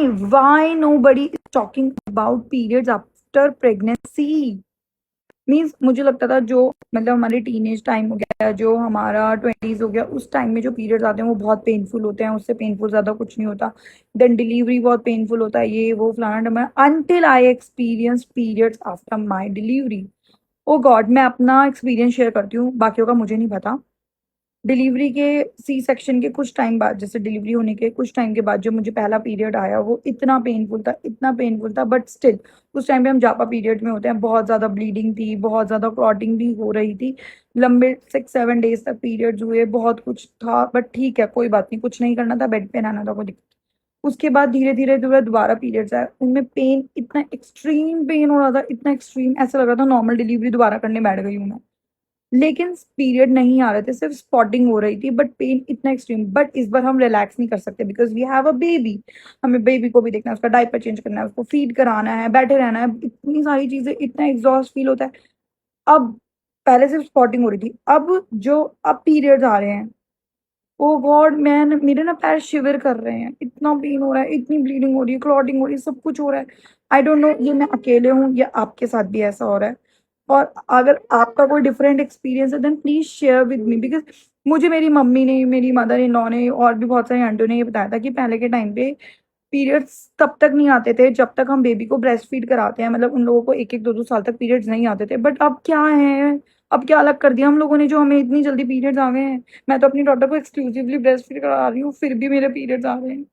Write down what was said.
why nobody is talking about periods after pregnancy? Means मुझे लगता था जो मतलब हमारे टीनेज टाइम हो गया, जो हमारा 20s हो गया, उस टाइम में जो पीरियड्स आते हैं वो बहुत पेनफुल होते हैं, उससे पेनफुल ज्यादा कुछ नहीं होता। देन डिलीवरी बहुत पेनफुल होता है, ये वो फलाना डमाना, until I experience periods after my delivery. Oh God, मैं अपना एक्सपीरियंस शेयर करती हूँ, बाकियों का मुझे नहीं पता। डिलीवरी के सी सेक्शन के कुछ टाइम बाद, जैसे डिलीवरी होने के कुछ टाइम के बाद जो मुझे पहला पीरियड आया, वो इतना पेनफुल था, इतना पेनफुल था, बट स्टिल उस टाइम पे हम जापा पीरियड में होते हैं, बहुत ज्यादा ब्लीडिंग थी, बहुत ज्यादा क्लॉटिंग भी हो रही थी, लंबे 6-7 डेज तक पीरियड्स हुए, बहुत कुछ था, बट ठीक है, कोई बात नहीं, कुछ नहीं करना था, बेड पे रहना था, कोई दिक्कत। उसके बाद धीरे धीरे धीरे दोबारा पीरियड्स आए, उनमें पेन, इतना एक्सट्रीम पेन हो रहा था, इतना एक्सट्रीम, ऐसा लग रहा था नॉर्मल डिलीवरी दोबारा करने बैठ गई हूँ मैं। लेकिन पीरियड नहीं आ रहे थे, सिर्फ स्पॉटिंग हो रही थी, बट पेन इतना एक्सट्रीम। बट इस बार हम रिलैक्स नहीं कर सकते because we have a baby. हमें बेबी को भी देखना है, उसका डायपर चेंज करना है, उसको फीड कराना है, बैठे रहना है, इतनी सारी चीजें, इतना एग्जॉस्ट फील होता है। अब पहले सिर्फ स्पॉटिंग हो रही थी, अब पीरियड्स आ रहे हैं, ओ गॉड मैन, मेरे ना पैर शिविर कर रहे हैं, इतना पेन हो रहा है, इतनी ब्लीडिंग हो रही है, क्लॉटिंग हो रही है, सब कुछ हो रहा है। आई डोंट नो ये मैं अकेले हूँ या आपके साथ भी ऐसा हो रहा है। और अगर आपका कोई डिफरेंट एक्सपीरियंस है then please share with me, because मुझे मेरी मम्मी ने, मेरी मदर इन लॉ ने और भी बहुत सारे आंटियों ने ये बताया था कि पहले के टाइम पे पीरियड्स तब तक नहीं आते थे जब तक हम बेबी को ब्रेस्ट फीड कराते हैं, मतलब उन लोगों को 1-1 2-2 साल तक पीरियड्स नहीं आते थे, बट अब क्या है, अब क्या अलग कर दिया हम लोगों ने जो हमें इतनी जल्दी पीरियड्स आ गए हैं। मैं तो अपनी डॉटर को एक्सक्लूसिवली ब्रेस्ट फीड करा रही हूँ, फिर भी मेरे पीरियड्स आ रहे हैं।